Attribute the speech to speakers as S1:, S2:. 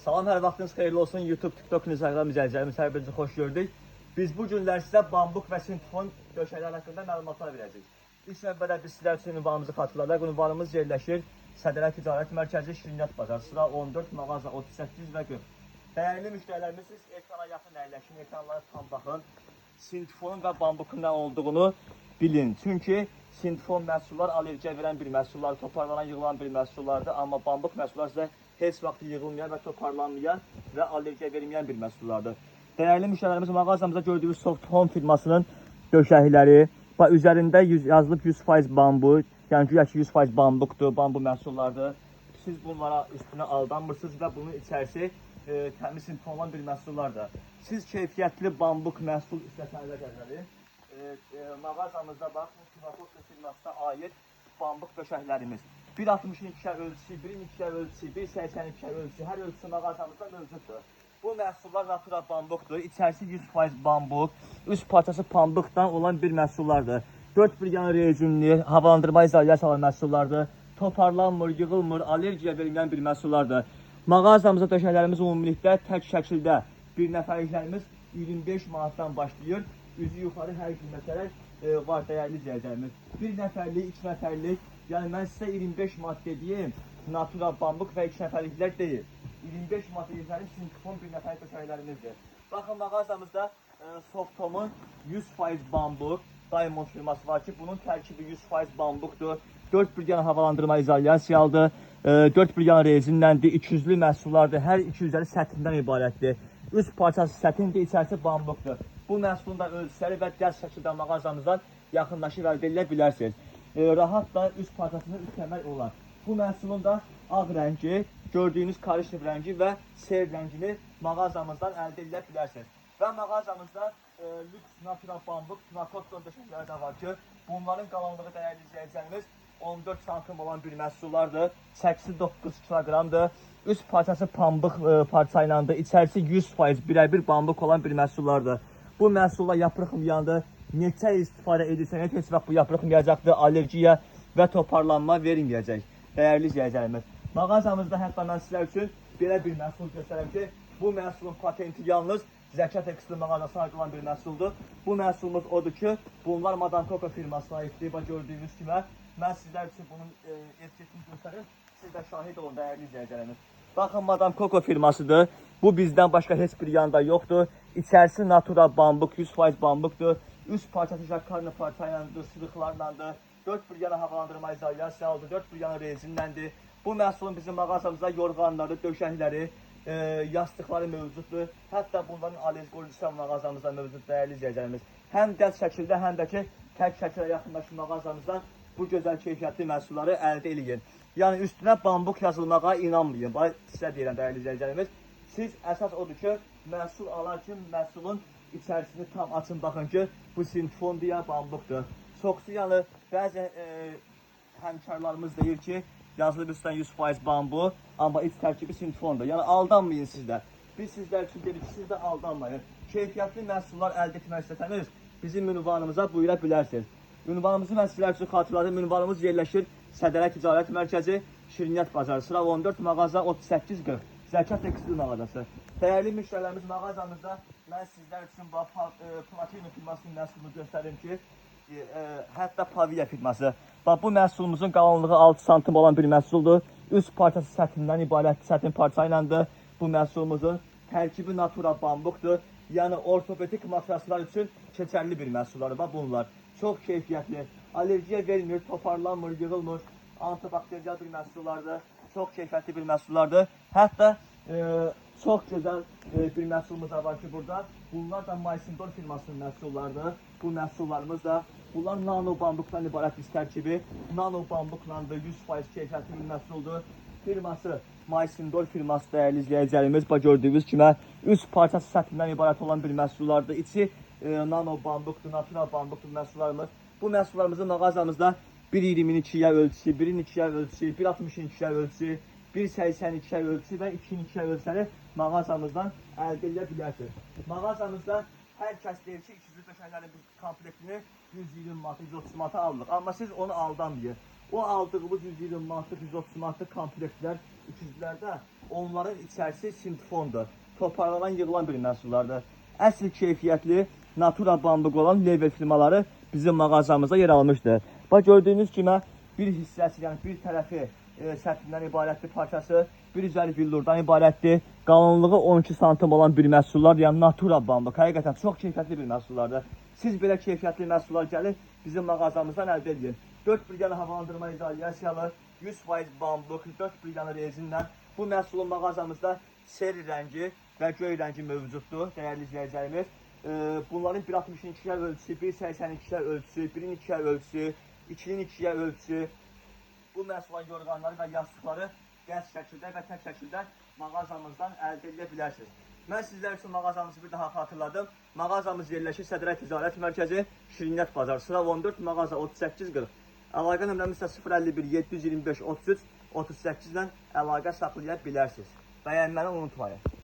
S1: Salam, hər vaxtınız xeyirli olsun. YouTube, TikTok, Instagram izləyicilərimiz hər birinizi xoş gördük. Biz bu günlər sizə bambuk və sintifon döşəklər haqqında məlumatlar verəcəyik. İlk növbədə biz sizlər üçün ünvanımızı xatırladıq. Ünvanımız yerləşir Sədərək Ticarət Mərkəzi, Şirniyyat Bazar, sıra 14, mağaza 38 və 40. Dəyərli müştərilərimiz, siz ekrana yaxın əyləşin, ekranlara tam baxın. Sintifonun və bambukun nə olduğunu bilin. Çünki sintifon məhsullar allergiya verən bir məhsullar, toparlanan, yığılan bir məhsullardır. Amma bambuk məhsullar sizə heç vaxt yığılmayan və toparlanmayan və allergiya verməyən bir məhsullardır. Dəyərli müştərilərimiz, mağazamızda gördüyünüz Soft Home firmasının döşəkləri və üzərində yazılıb 100% bambu, yəni güya ki 100% bambukdur, bambu məhsullardır. Siz bunlara üstünə aldanmırsınız və bunun içərisi təmiz sintifon bir məhsullardır. Siz keyfiyyətli bambuk məhsul istəsənizə gəzəlir. Mağazamızda bax, Tüvakot firmasına aid bambuk döşəklərimiz. 1.62 ölçüsü, 1.2 ölçüsü, 1.82 ölçüsü, hər ölçüsü mağazamızda mövcuddur. Bu məhsullar natura bambukdur. İçərisi 100% bambuk, üst parçası pambıqdan olan bir məhsullardır. 4 bir yanı rejimli, havalandırma izolyasiyalı məhsullardır. Toparlanmır, yığılmır, allergiya verməyən bir məhsullardır. Mağazamızda döşəklərimiz ümumilikdə tək şəkildə bir nəfərliklərimiz 25 manatdan başlayır. Üzü yuxarı hər qiymətlər var dəyərli izləyicilərimiz. Bir nəfərlik, 2 nəfərlik, yəni mən sizə 25 manat dediyim natura bambuk və 2 nəfərliklər deyil. 25 manat dediklərim sintifon bir nəfərlik döşəklərimizdir. Baxın, mağazamızda Soft Home'un 100% bambuk Diamond firması var ki, bunun tərkibi 100% bambukdur. 4 bir yana havalandırma izolyasiyalıdır. 4 bir yana rezinləndir, 200'lü məhsullardır. Hər 200'ləri sətindən ibarətdir. Üst parçası sətindir, içərisi bambukdur. Bu məhsulun da ölçüləri və dərs şəkildə mağazamızdan yaxınlaşıb əldə edilə bilərsiniz. Rahatla üst parçasını ütləmək olar. Bu məhsulun da ağ rəngi, gördüyünüz karışıq rəngi və ser rəngini mağazamızdan əldə edilə bilərsiniz. Və mağazamızda lüks natura bambuk, Tüvakot döşəkləri də var ki, bunların qalınlığı dəyərli izləyicilərimiz 14 santim olan bir məhsullardır. 8-9 kiloqramdır. Üst parçası pambıq parça ilədir. İçərisi 100% birəbir bambuk olan bir məhsullardır. Bu məhsulla yapırıqmayandır. Neçə istifadə edirsəniz, heç vaxt bu yapırıqmayacaqdır. Allergiya və toparlanma verməyəcək. Dəyərli izləyicilərimiz. Mağazamızda hətta mən sizlər üçün belə bir məhsul göstərəm ki, bu məhsulun patenti yalnız Zəkat Tekstil mağazasına aid bir məhsuldur. Bu məhsulumuz odur ki, bunlar Madame Coco firmasına aiddir. Gördüyünüz kimi, mən sizlər üçün bunun etiketini göstərim. Siz də şahid olun, dəyərli izləyicilərimiz. Baxın, Madame Coco firmasıdır. Bu bizdən başqa heç bir yanda yoxdur. İçərisi natura bambuk, 100% bambukdur. Üst parçası jakarlı parça ilədir, sırıqlarlandır. 4 bir yana havalandırma izolyasiyalıdır, 4 bir yana rezinləndir. Bu məhsulun bizim mağazamızda yorğanları, döşəkləri, yastıqları mövcuddur. Hətta bunların alergolojisi mağazamızda mövcud, dəyərli izləyicilərimiz. Həm dərs şəkildə, həm də ki, tək şəkildə yaxınlaşın mağazamızdan bu gözəl keyfiyyətli məhsulları əldə edin. Yəni üstünə bambuk yazılmağa inanmayın. Sizə deyirəm, dəyərli izləyicilərimiz. Siz əsas odur ki, məhsul alarkən məhsulun içərisini tam açın, baxın ki, bu sintifon deyə bambukdur. Çoxsu yəni bəzi həmkarlarımız deyir ki, yazılıb üstdən 100% bambu, amma iç tərkibi sintifondur. Yəni aldanmayın sizlər. Biz sizlər üçün dedik ki, siz də aldanmayın. Keyfiyyətli məhsullar əldə etmək istəsəniz, bizim ünvanımıza buyura bilərsiniz. Ünvanımızı mən sizlər üçün xatırladım. Ünvanımız yerləşir Sədərək Ticarət Mərkəzi, Şirniyyat Bazarı, sıra 14, mağaza 38-40, Zəkat Tekstil mağazası. Dəyərli müştərilərimiz, mağazamızda mən sizlər üçün Platino firmasının məhsulunu göstərim ki, hətta Pavia firması. Bu məhsulumuzun qalınlığı 6 santim olan bir məhsuldur. Üst parçası sətindən ibarətdir, sətin parça ilədir. Bu məhsulumuzun tərkibi natura bambukdur. Yəni ortopedik matraslar üçün keçərli bir məhsullardır bunlar. Çox keyfiyyətli, allergiya vermir, toparlanmır, yığılmır, antibakteriyal bir məhsullardır. Çox keyfiyyətli bir məhsullardır. Hətta çox gözəl bir məhsulumuz da var ki, burada. Bunlar da Maysindor firmasının məhsullardır. Bu məhsullarımız da, bunlar nano bambukdan ibarət bir tərkibi. Nano bambuklandır, 100% keyfiyyətli bir məhsuldur. Firması Maysindor firması, dəyərli izləyicilərimiz. Gördüyünüz kimi, üst parçası sətindən ibarət olan bir məhsullardır. İçi nano bambukdur, natura bambukdur məhsullarımız. Bu məhsullarımızın mağazamızda 1.22-yə ölçüsü, 1.2-yə ölçüsü, 1.62-yə ölçüsü, 1.82-yə ölçüsü və 2.2-yə ölçüləri mağazamızdan əldə edilə bilərsiniz. Mağazamızda hər kəs deyir ki, 200 döşəklərin komplektini 120 manat, 130 manata alırıq. Amma siz onu aldanmayın. O aldığımız 120 manatlıq, 130 manatlıq komplektlər ikizlərdə onların içərisi sintefondur. Toparlanan, yığılan bir məhsullardır. Əsl keyfiyyətli Natura bambuk olan level firmaları bizim mağazamızda yer almışdır. Bax gördüyünüz kimi bir hissəsi, yəni bir tərəfi səthindən ibarətdir parçası, bir üzəri billurdan ibarətdir. Qalınlığı 12 santim olan bir məhsullar, yəni Natura bambuk. Həqiqətən çox keyfiyyətli bir məhsullardır. Siz belə keyfiyyətli məhsullar gəlin bizim mağazamızdan əldə edin. 4 briqalı havalandırma izolyasiyalı, 100% bambuk, 4 briqalı rezinlə bu məhsulun mağazamızda seri rəngi və göy rəngi mövcuddur, dəyərli izləyicilərimiz. Bunların 1.62-yə ölçüsü, 1.82-yə ölçüsü, 1-in 2-yə ölçüsü, 2-nin 2-yə ölçüsü. Bu məhsulun yorğanları və yastıqları qəz şəkildə və tək şəkildə mağazamızdan əldə edə bilərsiniz. Mən sizlər üçün mağazamızı bir daha xatırladım. Mağazamız yerləşir Sədrə Ticarət Mərkəzi, Şirniyyat Bazar, sıra 14, mağaza 3840. Əlaqə nömrəmiz isə 051 725 33 38 ilə əlaqə saxlaya bilərsiniz. Bəyənməni unutmayın.